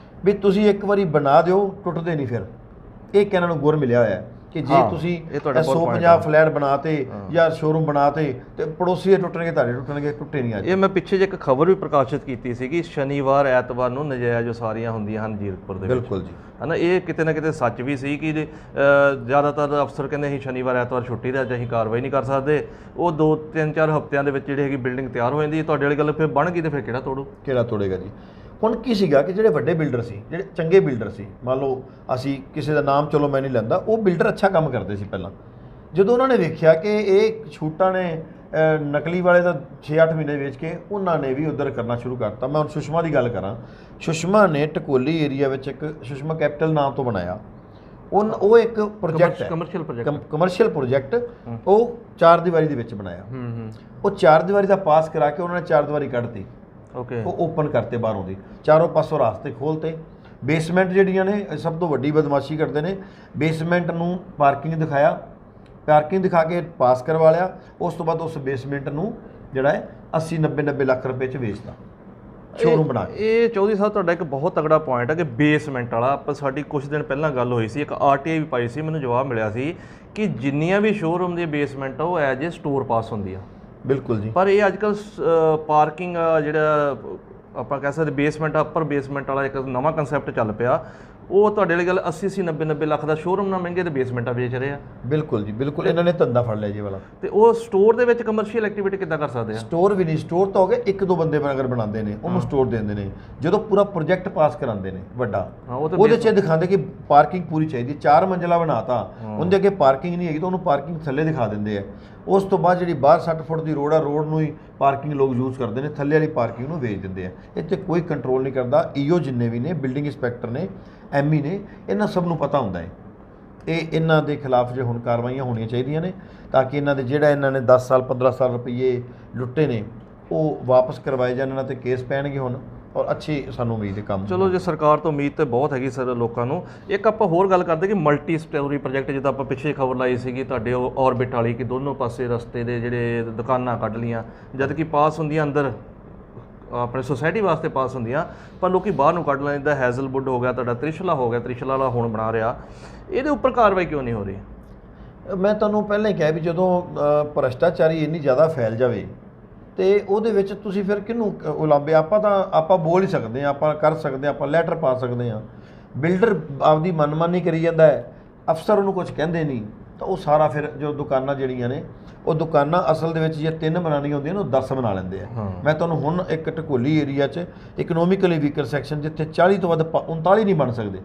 ਵੀ ਤੁਸੀਂ ਇੱਕ ਵਾਰੀ ਬਣਾ ਦਿਓ, ਟੁੱਟਦੇ ਨਹੀਂ। ਫਿਰ ਇਹ ਇਹਨਾਂ ਨੂੰ ਗੁਰ ਮਿਲਿਆ ਹੋਇਆ ਕਿ ਜੇ ਤੁਸੀਂ 150 ਫਲੈਟ ਬਣਾਤੇ ਜਾਂ ਸ਼ੋਰੂਮ ਬਣਾਤੇ ਤੇ ਪੜੋਸੀ ਟੁੱਟਣਗੇ, ਤੁਹਾਡੇ ਟੁੱਟਣਗੇ, ਟੁੱਟੇ ਨਹੀਂ। ਅੱਜ ਇਹ ਮੈਂ ਪਿੱਛੇ ਜੇ ਇੱਕ ਖਬਰ ਵੀ ਪ੍ਰਕਾਸ਼ਿਤ ਕੀਤੀ ਸੀ ਕਿ ਸ਼ਨੀਵਾਰ ਐਤਵਾਰ ਨੂੰ ਨਜਾਇਜ਼ ਉਸਾਰੀਆਂ ਹੁੰਦੀਆਂ ਹਨ ਜੀਰਕਪੁਰ ਦੇ ਵਿੱਚ। ਬਿਲਕੁਲ ਜੀ, ਹੈ ਨਾ। ਇਹ ਕਿਤੇ ਨਾ ਕਿਤੇ ਸੱਚ ਵੀ ਸੀ ਕਿ ਜ਼ਿਆਦਾਤਰ ਅਫਸਰ ਕਹਿੰਦੇ ਅਸੀਂ ਸ਼ਨੀਵਾਰ ਐਤਵਾਰ ਛੁੱਟੀ ਦਾ, ਅੱਜ ਅਸੀਂ ਕਾਰਵਾਈ ਨਹੀਂ ਕਰ ਸਕਦੇ। ਉਹ 2-3-4 ਹਫ਼ਤਿਆਂ ਦੇ ਵਿੱਚ ਜਿਹੜੀ ਹੈਗੀ ਬਿਲਡਿੰਗ ਤਿਆਰ ਹੋ ਜਾਂਦੀ ਹੈ। ਤੁਹਾਡੇ ਵਾਲੀ ਗੱਲ ਫਿਰ ਬਣ ਗਈ ਤੇ ਫਿਰ ਕਿਹੜਾ ਤੋੜੇਗਾ ਜੀ। ਹੁਣ ਕੀ ਸੀਗਾ ਕਿ ਜਿਹੜੇ ਵੱਡੇ ਬਿਲਡਰ ਸੀ, ਜਿਹੜੇ ਚੰਗੇ ਬਿਲਡਰ ਸੀ, ਮੰਨ ਲਓ ਅਸੀਂ ਕਿਸੇ ਦਾ ਨਾਮ ਚਲੋ ਮੈਂ ਨਹੀਂ ਲੈਂਦਾ, ਉਹ ਬਿਲਡਰ ਅੱਛਾ ਕੰਮ ਕਰਦੇ ਸੀ ਪਹਿਲਾਂ। ਜਦੋਂ ਉਹਨਾਂ ਨੇ ਵੇਖਿਆ ਕਿ ਇਹ ਛੂਟਾਂ ਨੇ ਨਕਲੀ ਵਾਲੇ ਦਾ 6-8 ਮਹੀਨੇ ਵੇਚ ਕੇ, ਉਹਨਾਂ ਨੇ ਵੀ ਉਧਰ ਕਰਨਾ ਸ਼ੁਰੂ ਕਰਤਾ। ਮੈਂ ਹੁਣ ਸੁਸ਼ਮਾ ਦੀ ਗੱਲ ਕਰਾਂ, ਸੁਸ਼ਮਾ ਨੇ ਢਕੋਲੀ ਏਰੀਆ ਵਿੱਚ ਇੱਕ ਸੁਸ਼ਮਾ ਕੈਪੀਟਲ ਨਾਮ ਤੋਂ ਬਣਾਇਆ। ਉਹ ਇੱਕ ਪ੍ਰੋਜੈਕਟ ਹੈ, ਕਮਰਸ਼ੀਅਲ ਪ੍ਰੋਜੈਕਟ, ਉਹ 4 ਦੀਵਾਰੀ ਦੇ ਵਿੱਚ ਬਣਾਇਆ। ਉਹ 4 ਦੀਵਾਰੀ ਦਾ ਪਾਸ ਕਰਾ ਕੇ ਉਹਨਾਂ ਨੇ 4 ਦੀਵਾਰੀ ਕੱਢਤੀ। ਉਹ ਓਪਨ ਕਰਤੇ, ਬਾਹਰੋਂ ਦੀ ਚਾਰੋਂ ਪਾਸੋਂ ਰਾਸਤੇ ਖੋਲ੍ਹਤੇ। ਬੇਸਮੈਂਟ ਜਿਹੜੀਆਂ ਨੇ ਸਭ ਤੋਂ ਵੱਡੀ ਬਦਮਾਸ਼ੀ ਕਰਦੇ ਨੇ, ਬੇਸਮੈਂਟ ਨੂੰ ਪਾਰਕਿੰਗ ਦਿਖਾਇਆ, ਪਾਰਕਿੰਗ ਦਿਖਾ ਕੇ ਪਾਸ ਕਰਵਾ ਲਿਆ। ਉਸ ਤੋਂ ਬਾਅਦ ਉਸ ਬੇਸਮੈਂਟ ਨੂੰ ਜਿਹੜਾ ਹੈ 80-90 ਲੱਖ ਰੁਪਏ 'ਚ ਵੇਚਦਾ ਸ਼ੋਰੂਮ ਬਣਾ ਕੇ। ਇਹ ਚੌਧਰੀ ਸਾਹਿਬ ਤੁਹਾਡਾ ਇੱਕ ਬਹੁਤ ਤਗੜਾ ਪੁਆਇੰਟ ਹੈ ਕਿ ਬੇਸਮੈਂਟ ਵਾਲਾ। ਆਪਾਂ ਸਾਡੀ ਕੁਝ ਦਿਨ ਪਹਿਲਾਂ ਗੱਲ ਹੋਈ ਸੀ, ਇੱਕ ਆਰਟੀਆਈ ਵੀ ਪਾਈ ਸੀ, ਮੈਨੂੰ ਜਵਾਬ ਮਿਲਿਆ ਸੀ ਕਿ ਜਿੰਨੀਆਂ ਵੀ ਸ਼ੋਰੂਮ ਦੀ ਬੇਸਮੈਂਟ ਆ ਉਹ ਐਜ ਏ ਸਟੋਰ ਪਾਸ ਹੁੰਦੀ ਆ। ਬਿਲਕੁਲ ਜੀ। ਪਰ ਇਹ ਅੱਜ ਕੱਲ੍ਹ ਪਾਰਕਿੰਗ ਜਿਹੜਾ ਆਪਾਂ ਕਹਿ ਸਕਦੇ ਬੇਸਮੈਂਟ ਅੱਪਰ ਬੇਸਮੈਂਟ ਵਾਲਾ ਇੱਕ ਨਵਾਂ ਕੰਸੈਪਟ ਚੱਲ ਪਿਆ। ਉਹ ਤੁਹਾਡੇ ਵਾਲੀ ਗੱਲ 80-90 ਲੱਖ ਦਾ ਸ਼ੋਰੂਮ ਨਾ ਮਹਿੰਗੇ ਤੇ ਬੇਸਮੈਂਟਾਂ ਵੇਚ ਰਹੇ ਆ। ਬਿਲਕੁਲ ਜੀ, ਬਿਲਕੁਲ ਇਹਨਾਂ ਨੇ ਧੰਦਾ ਫੜ ਲਿਆ ਜੀ ਵਾਲਾ। ਤੇ ਉਹ ਸਟੋਰ ਦੇ ਵਿੱਚ ਕਮਰਸ਼ੀਅਲ ਐਕਟੀਵਿਟੀ ਕਿੱਦਾਂ ਕਰ ਸਕਦੇ ਆ? ਸਟੋਰ ਵੀ ਨਹੀਂ, ਸਟੋਰ ਤਾਂ ਹੋ ਗਿਆ 1-2 ਬੰਦੇ ਅਗਰ ਬਣਾਉਂਦੇ ਨੇ ਉਹਨੂੰ ਸਟੋਰ ਦੇ ਦਿੰਦੇ ਨੇ। ਜਦੋਂ ਪੂਰਾ ਪ੍ਰੋਜੈਕਟ ਪਾਸ ਕਰਾਉਂਦੇ ਨੇ ਵੱਡਾ, ਉਹਦੇ 'ਚ ਦਿਖਾਉਂਦੇ ਕਿ ਪਾਰਕਿੰਗ ਪੂਰੀ ਚਾਹੀਦੀ। 4 ਮੰਜ਼ਲਾ ਬਣਾਤਾ, ਉਹਦੇ ਅੱਗੇ ਪਾਰਕਿੰਗ ਨਹੀਂ ਹੈਗੀ ਤਾਂ ਉਹਨੂੰ ਪਾਰਕਿੰਗ ਥੱਲੇ ਦਿਖਾ ਦਿੰਦੇ ਆ। ਉਸ ਤੋਂ ਬਾਅਦ ਜਿਹੜੀ ਬਾਹਰ 60 ਫੁੱਟ ਦੀ ਰੋਡ ਆ, ਰੋਡ ਨੂੰ ਹੀ ਪਾਰਕਿੰਗ ਲੋਕ ਯੂਜ਼ ਕਰਦੇ ਨੇ, ਥੱਲੇ ਵਾਲੀ ਪਾਰਕਿੰਗ ਨੂੰ ਵੇਚ ਦਿੰਦੇ ਆ। ਇੱਥੇ ਕੋਈ ਕੰਟਰੋਲ ਨਹੀਂ ਕਰਦਾ। ਈਓ ਜਿੰਨੇ ਵੀ ਨੇ, ਬਿਲਡਿੰਗ ਇੰਸਪੈਕਟਰ ਨੇ, ਐਮਈ ਨੇ, ਇਹਨਾਂ ਸਭ ਨੂੰ ਪਤਾ ਹੁੰਦਾ ਹੈ। ਇਹਨਾਂ ਦੇ ਖਿਲਾਫ ਜੇ ਹੁਣ ਕਾਰਵਾਈਆਂ ਹੋਣੀਆਂ ਚਾਹੀਦੀਆਂ ਨੇ ਤਾਂ ਕਿ ਇਹਨਾਂ ਦੇ ਜਿਹੜਾ ਇਹਨਾਂ ਨੇ 10 ਸਾਲ 15 ਸਾਲ ਰੁਪਏ ਲੁੱਟੇ ਨੇ ਉਹ ਵਾਪਸ ਕਰਵਾਏ ਜਾਣ। ਇਹਨਾਂ ਤੇ ਕੇਸ ਪੈਣਗੇ ਹੁਣ, ਔਰ ਅੱਛੀ ਸਾਨੂੰ ਉਮੀਦ ਹੈ ਕੰਮ। ਚਲੋ ਜੇ ਸਰਕਾਰ ਤੋਂ ਉਮੀਦ ਤੇ ਬਹੁਤ ਹੈਗੀ ਸਰ ਲੋਕਾਂ ਨੂੰ। ਇੱਕ ਆਪਾਂ ਹੋਰ ਗੱਲ ਕਰਦੇ ਕਿ ਮਲਟੀ ਸਟੋਰੀ ਪ੍ਰੋਜੈਕਟ, ਜਿੱਦਾਂ ਆਪਾਂ ਪਿੱਛੇ ਖਬਰ ਲਾਈ ਸੀਗੀ ਤੁਹਾਡੇ ਔਰਬਿਟ ਵਾਲੀ ਕਿ ਦੋਨੋਂ ਪਾਸੇ ਰਸਤੇ ਦੇ ਜਿਹੜੇ ਦੁਕਾਨਾਂ ਕੱਢ ਲੀਆਂ, ਜਦ ਕਿ ਪਾਸ ਹੁੰਦੀਆਂ ਅੰਦਰ ਆਪਣੇ ਸੁਸਾਇਟੀ ਵਾਸਤੇ ਪਾਸ ਹੁੰਦੀਆਂ, ਪਰ ਲੋਕੀ ਬਾਹਰ ਨੂੰ ਕੱਢ ਲੈਂਦੇ। ਜਿੱਦਾਂ ਹੈਜ਼ਲਵੁੱਡ ਹੋ ਗਿਆ, ਤੁਹਾਡਾ ਤ੍ਰਿਸ਼ਲਾ ਹੋ ਗਿਆ, ਤ੍ਰਿਸ਼ਲਾ ਵਾਲਾ ਹੁਣ ਬਣਾ ਰਿਹਾ। ਇਹਦੇ ਉੱਪਰ ਕਾਰਵਾਈ ਕਿਉਂ ਨਹੀਂ ਹੋ ਰਹੀ? ਮੈਂ ਤੁਹਾਨੂੰ ਪਹਿਲਾਂ ਹੀ ਕਿਹਾ ਵੀ ਜਦੋਂ ਭ੍ਰਸ਼ਟਾਚਾਰੀ ਇੰਨੀ ਜ਼ਿਆਦਾ ਫੈਲ ਜਾਵੇ ਤੇ ਉਹਦੇ ਵਿੱਚ ਤੁਸੀਂ ਫਿਰ ਕਿਹਨੂੰ ਉਲਾਂਬੇ? ਆਪਾਂ ਬੋਲ ਹੀ ਸਕਦੇ ਹਾਂ, ਆਪਾਂ ਕਰ ਸਕਦੇ ਹਾਂ, ਆਪਾਂ ਲੈਟਰ ਪਾ ਸਕਦੇ ਹਾਂ। ਬਿਲਡਰ ਆਪਦੀ ਮਨਮਾਨੀ ਕਰੀ ਜਾਂਦਾ ਹੈ, ਅਫਸਰ ਉਹਨੂੰ ਕੁਝ ਕਹਿੰਦੇ ਨਹੀਂ, ਤਾਂ ਉਹ ਸਾਰਾ ਫਿਰ ਜੋ ਦੁਕਾਨਾਂ ਜਿਹੜੀਆਂ ਨੇ ਉਹ ਦੁਕਾਨਾਂ ਅਸਲ ਦੇ ਵਿੱਚ ਜੇ 3 ਬਣਾਉਣੀਆਂ ਹੁੰਦੀਆਂ ਨੇ ਉਹ 10 ਬਣਾ ਲੈਂਦੇ ਆ। ਮੈਂ ਤੁਹਾਨੂੰ ਹੁਣ ਇੱਕ ਢਕੋਲੀ ਏਰੀਆ 'ਚ ਇਕਨੋਮਿਕਲੀ ਵੀਕਰ ਸੈਕਸ਼ਨ ਜਿੱਥੇ 40 ਤੋਂ ਵੱਧ 39 ਨਹੀਂ ਬਣ ਸਕਦੇ,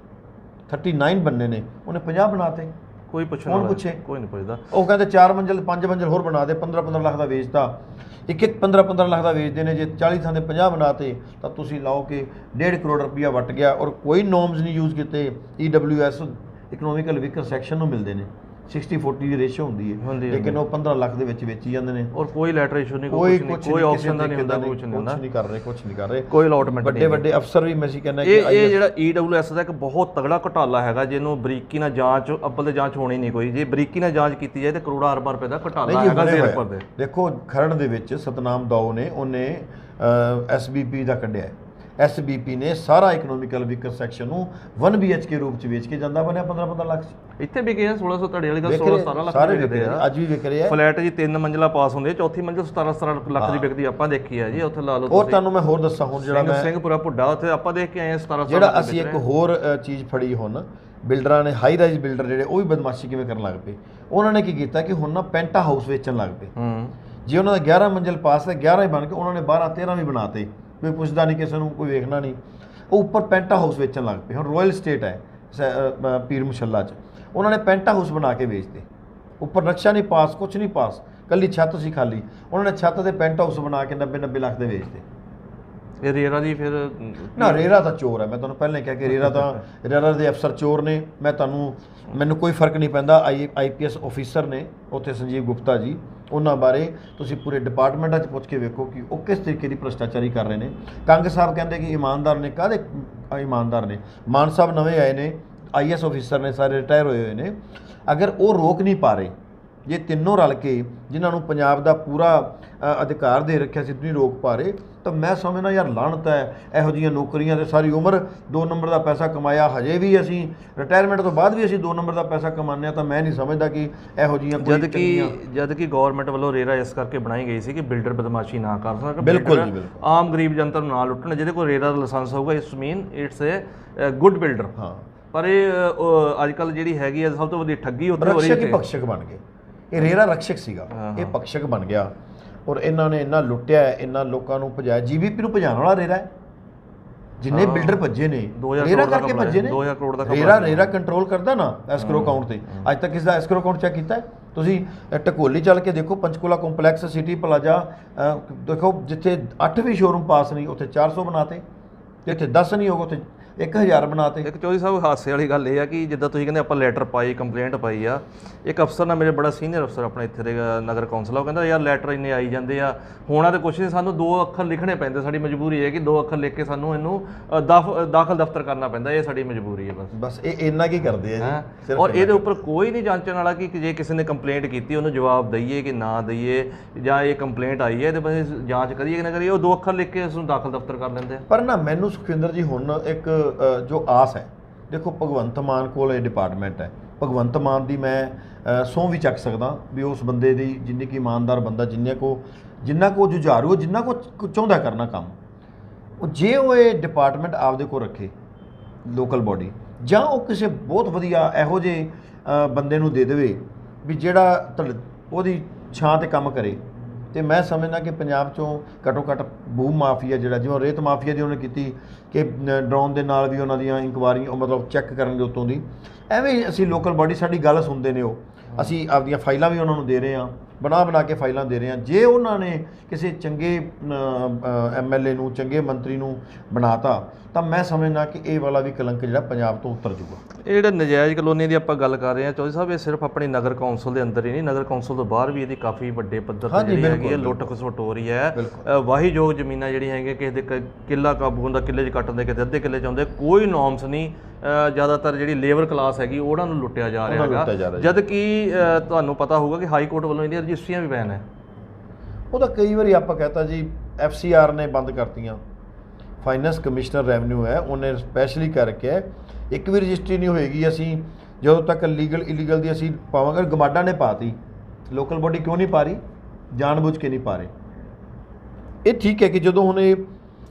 39 ਬੰਨੇ ਨੇ, ਉਹਨੇ 50 ਬਣਾਤੇ। ਕੋਈ ਪੁੱਛਣ ਕੌਣ ਪੁੱਛੇ? ਕੋਈ ਨਹੀਂ ਪੁੱਛਦਾ। ਉਹ ਕਹਿੰਦੇ 4 ਮੰਜ਼ਿਲ 5 ਮੰਜ਼ਿਲ ਹੋਰ ਬਣਾ ਦੇ, 15-15 ਲੱਖ ਦਾ ਵੇਚਦਾ। ਇੱਕ 15-15 ਲੱਖ ਦਾ ਵੇਚਦੇ ਨੇ। ਜੇ 40 ਥਾਂ ਦੇ 50 ਬਣਾਤੇ ਤਾਂ ਤੁਸੀਂ ਲਾਓ ਕਿ 1.5 ਕਰੋੜ ਰੁਪਈਆ ਵੱਟ ਗਿਆ, ਔਰ ਕੋਈ ਨੋਰਮਸ ਨਹੀਂ ਯੂਜ਼ ਕੀਤੇ। EWS ਇਕਨੋਮਿਕਲ ਵੀਕਰ ਸੈਕਸ਼ਨ ਨੂੰ ਮਿਲਦੇ ਨੇ, 60-40 ਦੀ ਰੇਸ਼ੋ ਹੁੰਦੀ ਹੈ, ਲੇਕਿਨ ਉਹ 15 ਲੱਖ ਦੇ ਵਿੱਚ ਵੇਚੀ ਜਾਂਦੇ ਨੇ। ਔਰ ਕੋਈ ਲੈਟਰ ਇਸ਼ੂ ਨਹੀਂ, ਕੋਈ ਆਪਸ਼ਨ ਦਾ ਨਹੀਂ ਹੁੰਦਾ, ਕੁਝ ਨਹੀਂ ਕਰ ਰਹੇ, ਕੁਝ ਨਹੀਂ ਕਰ ਰਹੇ, ਕੋਈ ਅਲਾਟਮੈਂਟ ਨਹੀਂ। ਵੱਡੇ ਅਫਸਰ ਵੀ ਮੈਂ ਕਹਿੰਦਾ ਕਿ ਇਹ ਜਿਹੜਾ EWS ਦਾ ਇੱਕ ਬਹੁਤ ਤਗੜਾ ਘੁਟਾਲਾ ਹੈਗਾ, ਜਿਹਨੂੰ ਬਰੀਕੀ ਨਾਲ ਜਾਂਚ, ਅੱਬਲ ਤੇ ਜਾਂਚ ਹੋਣੀ ਨਹੀਂ ਕੋਈ। ਜੇ ਬਰੀਕੀ ਨਾਲ ਜਾਂਚ ਕੀਤੀ ਜਾਏ ਤੇ ਕਰੋੜਾਂ ਅਰਬਾਂ ਰੁਪਏ ਦਾ ਘੁਟਾਲਾ ਹੈਗਾ ਸਿਰ ਉੱਪਰ ਦੇ। ਦੇਖੋ ਖਰੜ ਦੇ ਵਿੱਚ ਸਤਨਾਮ ਦਾਊ ਨੇ ਉਹਨੇ SBP ਦਾ ਕੱਢਿਆ। SBP ਨੇ ਸਾਰਾ ਇਕਨੋਮਿਕਲ ਵੀਕਰ ਸੈਕਸ਼ਨ ਨੂੰ 1 BHK ਰੂਪ ਚ ਵੇਚ ਕੇ ਜਾਂਦਾ ਬਣਿਆ 15-15 ਲੱਖ ਚ। ਇੱਥੇ ਵੀ ਗਿਆ 1600 ਤੁਹਾਡੇ ਵਾਲੀ ਗੱਲ 16-17 ਲੱਖ ਦੇ ਵਿਕਦੇ ਆ, ਅੱਜ ਵੀ ਵਿਕ ਰਹੇ ਆ। ਫਲੈਟ ਜੀ 3 ਮੰਜ਼ਿਲਾ ਪਾਸ ਹੁੰਦੇ, ਚੌਥੀ ਮੰਜ਼ਿਲ 17-17 ਲੱਖ ਦੀ ਵਿਕਦੀ ਆਪਾਂ ਦੇਖੀ ਆ ਜੀ। ਉੱਥੇ ਲਾ ਲਓ ਹੋਰ ਤੁਹਾਨੂੰ ਮੈਂ ਹੋਰ ਦੱਸਾਂ, ਹੁਣ ਜਿਹੜਾ ਮੈਂ ਸਿੰਘਪੁਰਾ ਭੁੱਡਾ ਉੱਥੇ ਆਪਾਂ ਦੇਖ ਕੇ ਆਏ 1700 ਜਿਹੜਾ ਅਸੀਂ ਇੱਕ ਹੋਰ ਚੀਜ਼ ਫੜੀ ਹੁਣ, ਬਿਲਡਰਾਂ ਨੇ ਹਾਈ ਰਾਈਜ਼ ਬਿਲਡਰ ਜਿਹੜੇ ਉਹ ਵੀ ਬਦਮਾਸ਼ੀ ਕਿਵੇਂ ਕਰਨ ਲੱਗ ਪਏ। ਉਹਨਾਂ ਨੇ ਕੀ ਕੀਤਾ ਕਿ ਹੁਣ ਨਾ ਪੈਂਟਾ ਹਾਊਸ ਵੇਚਣ ਲੱਗ ਪਏ। ਜੇ ਉਹਨਾਂ ਦਾ 11 ਮੰਜ਼ਿਲ ਪਾਸ ਹੈ, 11 ਹੀ ਬਣ ਕੇ ਉਹਨਾਂ ਨੇ 12-13 ਵੀ ਬਣਾਤੇ, ਕੋਈ ਪੁੱਛਦਾ ਨਹੀਂ ਕਿਸੇ ਨੂੰ, ਕੋਈ ਵੇਖਣਾ ਨਹੀਂ। ਉਹ ਉੱਪਰ ਪੈਂਟਾ ਹਾਊਸ ਵੇਚਣ ਲੱਗ ਪਏ। ਹੁਣ ਰੋਇਲ ਸਟੇਟ ਹੈ ਪੀਰ ਮੁਸ਼ੱਲਾ 'ਚ, ਉਹਨਾਂ ਨੇ ਪੈਂਟਾ ਹਾਊਸ ਬਣਾ ਕੇ ਵੇਚਦੇ। ਉੱਪਰ ਨਕਸ਼ਾ ਨਹੀਂ ਪਾਸ, ਕੁਛ ਨਹੀਂ ਪਾਸ, ਕੱਲੀ ਛੱਤ ਸੀ ਖਾਲੀ, ਉਹਨਾਂ ਨੇ ਛੱਤ ਤੇ ਪੈਂਟ ਹਾਊਸ ਬਣਾ ਕੇ 90-90 ਲੱਖ ਦੇ ਵੇਚਦੇ। ਇਹ ਰੇਰਾ ਦੀ ਫਿਰ ਨਾ, ਰੇਰਾ ਤਾਂ ਚੋਰ ਹੈ। ਮੈਂ ਤੁਹਾਨੂੰ ਪਹਿਲਾਂ ਹੀ ਕਿਹਾ ਕਿ ਰੇਰਾ ਦੇ ਅਫਸਰ ਚੋਰ ਨੇ। ਮੈਨੂੰ ਕੋਈ ਫਰਕ ਨਹੀਂ ਪੈਂਦਾ। IPS ਆਫੀਸਰ ਨੇ ਉੱਥੇ ਸੰਜੀਵ ਗੁਪਤਾ ਜੀ, ਉਹਨਾਂ ਬਾਰੇ ਤੁਸੀਂ ਪੂਰੇ ਡਿਪਾਰਟਮੈਂਟਾਂ 'ਚ ਪੁੱਛ ਕੇ ਵੇਖੋ ਕਿ ਉਹ ਕਿਸ ਤਰੀਕੇ ਦੀ ਭ੍ਰਸ਼ਟਾਚਾਰੀ ਕਰ ਰਹੇ ਨੇ। ਕੰਗ ਸਾਹਿਬ ਕਹਿੰਦੇ ਕਿ ਇਮਾਨਦਾਰ ਨੇ, ਕਾਹਦੇ ਇਮਾਨਦਾਰ ਨੇ? ਮਾਨ ਸਾਹਿਬ ਨਵੇਂ ਆਏ ਨੇ, IAS ਆਫੀਸਰ ਨੇ, ਸਾਰੇ ਰਿਟਾਇਰ ਹੋਏ ਹੋਏ ਨੇ। ਅਗਰ ਉਹ ਰੋਕ ਨਹੀਂ ਪਾ ਰਹੇ, ਜੇ ਤਿੰਨੋਂ ਰਲ ਕੇ ਜਿਨ੍ਹਾਂ ਨੂੰ ਪੰਜਾਬ ਦਾ ਪੂਰਾ ਅਧਿਕਾਰ ਦੇ ਰੱਖਿਆ ਸੀ ਨਹੀਂ ਰੋਕ ਪਾ ਰਹੇ, ਤਾਂ ਮੈਂ ਸਮਝਦਾ ਯਾਰ ਲਾਹਨਤ ਹੈ ਇਹੋ ਜਿਹੀਆਂ ਨੌਕਰੀਆਂ ਤੇ। ਸਾਰੀ ਉਮਰ 2 ਨੰਬਰ ਦਾ ਪੈਸਾ ਕਮਾਇਆ, ਹਜੇ ਵੀ ਅਸੀਂ ਰਿਟਾਇਰਮੈਂਟ ਤੋਂ ਬਾਅਦ ਵੀ ਅਸੀਂ 2 ਨੰਬਰ ਦਾ ਪੈਸਾ ਕਮਾਉਂਦੇ ਹਾਂ, ਤਾਂ ਮੈਂ ਨਹੀਂ ਸਮਝਦਾ ਕਿ ਇਹੋ ਜਿਹੀਆਂ ਜਦ ਕਿ ਗਵਰਨਮੈਂਟ ਵੱਲੋਂ ਰੇਰਾ ਇਸ ਕਰਕੇ ਬਣਾਈ ਗਈ ਸੀ ਕਿ ਬਿਲਡਰ ਬਦਮਾਸ਼ੀ ਨਾ ਕਰ ਸਕਣ, ਬਿਲਕੁਲ ਜੀ, ਬਿਲਕੁਲ ਆਮ ਗਰੀਬ ਜਨਤਾ ਨੂੰ ਨਾ ਲੁੱਟਣ। ਜਿਹਦੇ ਕੋਲ ਰੇਰਾ ਦਾ ਲਾਇਸੈਂਸ ਹੋਊਗਾ, ਇਸ ਮੀਨ ਇਟਸ ਏ ਗੁੱਡ ਬਿਲਡਰ। ਹਾਂ, ਪਰ ਇਹ ਅੱਜ ਕੱਲ੍ਹ ਜਿਹੜੀ ਹੈਗੀ ਹੈ ਸਭ ਤੋਂ ਵੱਡੀ ਠੱਗੀ ਉੱਥੇ ਹੋ ਰਹੀ ਹੈ। ਪਕਸ਼ਕ ਬਣ ਗਏ। ਇਹ ਰੇਰਾ ਰਕਸ਼ਕ ਸੀਗਾ, ਇਹ ਪਕਸ਼ਕ ਬਣ ਗਿਆ। ਔਰ ਇਹਨਾਂ ਨੇ ਇੰਨਾ ਲੁੱਟਿਆ, ਇਹਨਾਂ ਲੋਕਾਂ ਨੂੰ ਭਜਾਇਆ। GBP ਨੂੰ ਭਜਾਉਣ ਵਾਲਾ ਰੇਰਾ ਹੈ। ਜਿੰਨੇ ਬਿਲਡਰ ਭੱਜੇ ਨੇ ਰੇਰਾ ਕਰਕੇ ਭੱਜੇ ਨੇ। 2000 ਕਰੋੜ ਦਾ ਰੇਰਾ ਕੰਟਰੋਲ ਕਰਦਾ ਨਾ ਐਸਕਰੋ ਅਕਾਊਂਟ ਤੇ। ਅੱਜ ਤੱਕ ਕਿਸ ਦਾ ਐਸਕਰੋ ਅਕਾਊਂਟ ਚੈੱਕ ਕੀਤਾ? ਤੁਸੀਂ ਢਕੋਲੀ ਚੱਲ ਕੇ ਦੇਖੋ, ਪੰਚਕੂਲਾ ਕੰਪਲੈਕਸ, ਸਿਟੀ ਪਲਾਜ਼ਾ ਦੇਖੋ, ਜਿੱਥੇ 8 ਵੀ ਸ਼ੋਰੂਮ ਪਾਸ ਨਹੀਂ ਉੱਥੇ 400 ਬਣਾਤੇ, ਜਿੱਥੇ 10 ਨਹੀਂ ਹੋਗਾ ਉੱਥੇ 1000 ਬਣਾਤੇ। ਇੱਕ ਚੌਧਰੀ ਸਾਹਿਬ ਹਾਸੇ ਵਾਲੀ ਗੱਲ ਇਹ ਆ ਕਿ ਜਿੱਦਾਂ ਤੁਸੀਂ ਕਹਿੰਦੇ ਆਪਾਂ ਲੈਟਰ ਪਾਈ, ਕੰਪਲੇਂਟ ਪਾਈ ਆ, ਇੱਕ ਅਫਸਰ ਨਾਲ ਮੇਰੇ ਬੜਾ ਸੀਨੀਅਰ ਅਫਸਰ ਆਪਣੇ ਇੱਥੇ ਦੇ ਨਗਰ ਕੌਂਸਲ ਆ, ਉਹ ਕਹਿੰਦਾ ਯਾਰ ਲੈਟਰ ਇੰਨੇ ਆਈ ਜਾਂਦੇ ਆ, ਹੋਣਾ ਤਾਂ ਕੁਛ ਨਹੀਂ, ਸਾਨੂੰ 2 ਅੱਖਰ ਲਿਖਣੇ ਪੈਂਦੇ, ਸਾਡੀ ਮਜਬੂਰੀ ਹੈ ਕਿ 2 ਅੱਖਰ ਲਿਖ ਕੇ ਸਾਨੂੰ ਇਹਨੂੰ ਦਾਖਲ ਦਫ਼ਤਰ ਕਰਨਾ ਪੈਂਦਾ, ਇਹ ਸਾਡੀ ਮਜਬੂਰੀ ਹੈ ਬਸ ਇਹ ਇੰਨਾ ਕੀ ਕਰਦੇ ਆ ਜੀ। ਔਰ ਇਹਦੇ ਉੱਪਰ ਕੋਈ ਨਹੀਂ ਜਾਂਚਣ ਵਾਲਾ ਕਿ ਜੇ ਕਿਸੇ ਨੇ ਕੰਪਲੇਂਟ ਕੀਤੀ ਉਹਨੂੰ ਜਵਾਬ ਦਈਏ ਕਿ ਨਾ ਦਈਏ, ਜਾਂ ਇਹ ਕੰਪਲੇਂਟ ਆਈ ਹੈ ਇਹਦੇ ਬਾਰੇ ਜਾਂਚ ਕਰੀਏ ਕਿ ਨਾ ਕਰੀਏ, ਉਹ 2 ਅੱਖਰ ਲਿਖ ਕੇ ਉਸ ਨੂੰ ਦਾਖਲ ਦਫ਼ਤਰ ਕਰ ਲੈਂਦੇ ਆ। ਪਰ ਨਾ ਮੈਨੂੰ ਸੁਖਵਿੰਦਰ ਜੀ ਹੁਣ ਇੱਕ ਜੋ ਆਸ ਹੈ, ਦੇਖੋ ਭਗਵੰਤ ਮਾਨ ਕੋਲ ਇਹ ਡਿਪਾਰਟਮੈਂਟ ਹੈ, ਭਗਵੰਤ ਮਾਨ ਦੀ ਮੈਂ ਸਹੁੰ ਵੀ ਚੱਕ ਸਕਦਾ ਵੀ ਉਸ ਬੰਦੇ ਦੀ ਜਿੰਨੀ ਕਿ ਇਮਾਨਦਾਰ ਬੰਦਾ, ਜਿੰਨਾ ਕੋ ਜੁਝਾਰੂ, ਜਿੰਨਾ ਕੋ ਚਾਹੁੰਦਾ ਕਰਨਾ ਕੰਮ, ਉਹ ਜੇ ਉਹ ਇਹ ਡਿਪਾਰਟਮੈਂਟ ਆਪਦੇ ਕੋਲ ਰੱਖੇ ਲੋਕਲ ਬੋਡੀ, ਜਾਂ ਉਹ ਕਿਸੇ ਬਹੁਤ ਵਧੀਆ ਇਹੋ ਜਿਹੇ ਬੰਦੇ ਨੂੰ ਦੇ ਦੇਵੇ ਵੀ ਜਿਹੜਾ ਉਹਦੀ ਛਾਂ ਤੇ ਕੰਮ ਕਰੇ, ਤੇ ਮੈਂ ਸਮਝਦਾ ਕਿ ਪੰਜਾਬ 'ਚੋਂ ਘੱਟੋ ਘੱਟ ਭੂ ਮਾਫੀਆ ਜਿਹੜਾ, ਜਿਵੇਂ ਰੇਤ ਮਾਫੀਆ ਦੀ ਉਹਨੇ ਕੀਤੀ ਕਿ ਡਰੋਨ ਦੇ ਨਾਲ ਵੀ ਉਹਨਾਂ ਦੀਆਂ ਇਨਕੁਆਇਰੀਆਂ ਮਤਲਬ ਚੈੱਕ ਕਰਨਗੇ ਉੱਤੋਂ ਦੀ, ਐਵੇਂ ਹੀ ਅਸੀਂ ਲੋਕਲ ਬਾਡੀ ਸਾਡੀ ਗੱਲ ਸੁਣਦੇ ਨੇ, ਉਹ ਅਸੀਂ ਆਪਦੀਆਂ ਫਾਈਲਾਂ ਵੀ ਉਹਨਾਂ ਨੂੰ ਦੇ ਰਹੇ ਹਾਂ, ਬਣਾ ਕੇ ਫਾਈਲਾਂ ਦੇ ਰਹੇ ਹਾਂ। ਜੇ ਉਹਨਾਂ ਨੇ ਕਿਸੇ ਚੰਗੇ MLA ਨੂੰ, ਚੰਗੇ ਮੰਤਰੀ ਨੂੰ ਬਣਾਤਾ, ਤਾਂ ਮੈਂ ਸਮਝਦਾ ਕਿ ਇਹ ਵਾਲਾ ਵੀ ਕਲੰਕ ਜਿਹੜਾ ਪੰਜਾਬ ਤੋਂ ਉਤਰ ਜੂਗਾ। ਇਹ ਜਿਹੜਾ ਨਜਾਇਜ਼ ਕਲੋਨੀ ਦੀ ਆਪਾਂ ਗੱਲ ਕਰ ਰਹੇ ਹਾਂ ਚੌਧਰੀ ਸਾਹਿਬ, ਇਹ ਸਿਰਫ ਆਪਣੀ ਨਗਰ ਕੌਂਸਲ ਦੇ ਅੰਦਰ ਹੀ ਨਹੀਂ, ਨਗਰ ਕੌਂਸਲ ਤੋਂ ਬਾਹਰ ਵੀ ਇਹਦੀ ਕਾਫੀ ਵੱਡੇ ਪੱਧਰ ਤੇ ਜਿਹੜੀ ਹੈਗੀ ਹੈ ਲੁੱਟ ਖਸੁੱਟ ਹੋ ਰਹੀ ਹੈ। ਵਾਹੀਯੋਗ ਜ਼ਮੀਨਾਂ ਜਿਹੜੀਆਂ ਹੈਗੀਆਂ, ਕਿਸੇ ਦੇ ਕਿੱਲਾ ਕਾਬੂ ਹੁੰਦਾ, ਕਿੱਲੇ 'ਚ ਕੱਟਦੇ, ਕਿਤੇ ਅੱਧੇ ਕਿੱਲੇ 'ਚ ਆਉਂਦੇ, ਕੋਈ ਨੋਰਮਸ ਨਹੀਂ, ਜ਼ਿਆਦਾਤਰ ਜਿਹੜੀ ਲੇਬਰ ਕਲਾਸ ਹੈਗੀ ਉਹਨਾਂ ਨੂੰ ਲੁੱਟਿਆ ਜਾ ਰਿਹਾ ਹੈਗਾ, ਜਦ ਕਿ ਤੁਹਾਨੂੰ ਪਤਾ ਹੋਊਗਾ ਕਿ ਹਾਈ ਕੋਰਟ ਵੱਲੋਂ ਇਹਦੀਆਂ ਰਜਿਸਟਰੀਆਂ ਵੀ ਬੈਨ ਹੈ। ਉਹ ਤਾਂ ਕਈ ਵਾਰੀ ਆਪਾਂ ਕਹਤਾ ਜੀ FCR ਨੇ ਬੰਦ ਕਰਤੀਆਂ, ਫਾਈਨੈਂਸ ਕਮਿਸ਼ਨਰ ਰੈਵਨਿਊ ਹੈ, ਉਹਨੇ ਸਪੈਸ਼ਲੀ ਕਰਕੇ ਇੱਕ ਵੀ ਰਜਿਸਟਰੀ ਨਹੀਂ ਹੋਏਗੀ, ਅਸੀਂ ਜਦੋਂ ਤੱਕ ਲੀਗਲ ਇਲੀਗਲ ਦੀ ਅਸੀਂ ਪਾਵਾਂਗੇ। ਗਮਾਡਾ ਨੇ ਪਾਤੀ, ਲੋਕਲ ਬੋਡੀ ਕਿਉਂ ਨਹੀਂ ਪਾ ਰਹੀ? ਜਾਣਬੁੱਝ ਕੇ ਨਹੀਂ ਪਾ ਰਹੇ। ਇਹ ਠੀਕ ਹੈ ਕਿ ਜਦੋਂ ਹੁਣ ਇਹ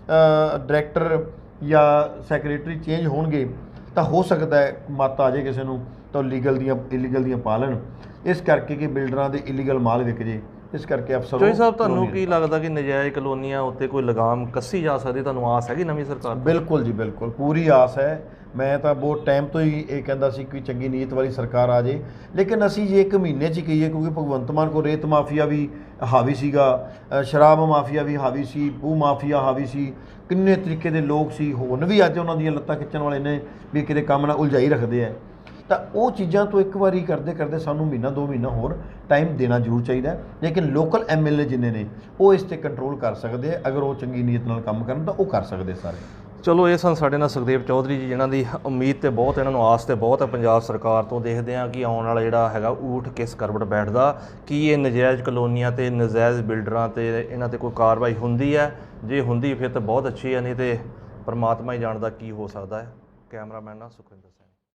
ਡਾਇਰੈਕਟਰ ਜਾਂ ਸੈਕਟਰੀ ਚੇਂਜ ਹੋਣਗੇ ਤਾਂ ਹੋ ਸਕਦਾ ਹੈ ਮੱਤ ਆ ਜਾਏ ਕਿਸੇ ਨੂੰ, ਤਾਂ ਲੀਗਲ ਦੀਆਂ ਇਲੀਗਲ ਦੀਆਂ ਪਾ ਲੈਣ, ਇਸ ਕਰਕੇ ਕਿ ਬਿਲਡਰਾਂ ਦੇ ਇਲੀਗਲ ਮਾਲ ਵਿਕ ਜੇ, ਇਸ ਕਰਕੇ ਅਫਸਰ। ਚੌਧਰੀ ਸਾਹਿਬ, ਤੁਹਾਨੂੰ ਕੀ ਲੱਗਦਾ ਕਿ ਨਜਾਇਜ਼ ਕਲੋਨੀਆਂ ਉੱਤੇ ਕੋਈ ਲਗਾਮ ਕੱਸੀ ਜਾ ਸਕਦੀ? ਤੁਹਾਨੂੰ ਆਸ ਹੈਗੀ ਨਵੀਂ ਸਰਕਾਰ? ਬਿਲਕੁਲ ਜੀ, ਬਿਲਕੁਲ ਪੂਰੀ ਆਸ ਹੈ। ਮੈਂ ਤਾਂ ਬਹੁਤ ਟਾਈਮ ਤੋਂ ਹੀ ਇਹ ਕਹਿੰਦਾ ਸੀ ਕਿ ਚੰਗੀ ਨੀਅਤ ਵਾਲੀ ਸਰਕਾਰ ਆ ਜੇ, ਲੇਕਿਨ ਅਸੀਂ ਜੇ 1 ਮਹੀਨੇ 'ਚ ਹੀ ਕਹੀਏ, ਕਿਉਂਕਿ ਭਗਵੰਤ ਮਾਨ ਕੋਲ ਰੇਤ ਮਾਫੀਆ ਵੀ ਹਾਵੀ ਸੀਗਾ, ਸ਼ਰਾਬ ਮਾਫੀਆ ਵੀ ਹਾਵੀ ਸੀ, ਭੂ ਮਾਫੀਆ ਹਾਵੀ ਸੀ, ਕਿੰਨੇ ਤਰੀਕੇ ਦੇ ਲੋਕ ਸੀ, ਹੁਣ ਵੀ ਅੱਜ ਉਹਨਾਂ ਦੀਆਂ ਲੱਤਾਂ ਖਿੱਚਣ ਵਾਲੇ ਨੇ ਵੀ ਕਿਤੇ ਕੰਮ ਨਾਲ ਉਲਝਾਈ ਰੱਖਦੇ ਆ। ਤਾਂ ਉਹ ਚੀਜ਼ਾਂ ਤੋਂ ਇੱਕ ਵਾਰੀ ਕਰਦੇ ਸਾਨੂੰ ਮਹੀਨਾ 2 ਮਹੀਨਾ ਹੋਰ ਟਾਈਮ ਦੇਣਾ ਜ਼ਰੂਰ ਚਾਹੀਦਾ, ਲੇਕਿਨ ਲੋਕਲ MLA ਜਿੰਨੇ ਨੇ ਉਹ ਇਸ 'ਤੇ ਕੰਟਰੋਲ ਕਰ ਸਕਦੇ ਆ, ਅਗਰ ਉਹ ਚੰਗੀ ਨੀਅਤ ਨਾਲ ਕੰਮ ਕਰਨ ਤਾਂ ਉਹ ਕਰ ਸਕਦੇ ਸਾਰੇ। ਚਲੋ, ਇਹ ਸਨ ਸਾਡੇ ਨਾਲ ਸੁਖਦੇਵ ਚੌਧਰੀ ਜੀ, ਜਿਨ੍ਹਾਂ ਦੀ ਉਮੀਦ ਤੇ ਬਹੁਤ, ਇਹਨਾਂ ਨੂੰ ਆਸ ਤੇ ਬਹੁਤ ਹੈ ਪੰਜਾਬ ਸਰਕਾਰ ਤੋਂ। ਦੇਖਦੇ ਹਾਂ ਕਿ ਆਉਣ ਵਾਲਾ ਜਿਹੜਾ ਹੈਗਾ ਊਠ ਕਿਸ ਕਰਵਟ ਬੈਠਦਾ, ਕੀ ਇਹ ਨਜਾਇਜ਼ ਕਲੋਨੀਆਂ ਤੇ ਨਜਾਇਜ਼ ਬਿਲਡਰਾਂ ਤੇ ਇਹਨਾਂ ਤੇ ਕੋਈ ਕਾਰਵਾਈ ਹੁੰਦੀ ਹੈ? ਜੇ ਹੁੰਦੀ ਫਿਰ ਤਾਂ ਬਹੁਤ ਅੱਛੀ ਹੈ, ਨਹੀਂ ਤੇ ਪਰਮਾਤਮਾ ਹੀ ਜਾਣਦਾ ਕੀ ਹੋ ਸਕਦਾ ਹੈ। ਕੈਮਰਾਮੈਨ ਨਾਲ ਸੁਖਵਿੰਦਰ ਸਿੰਘ।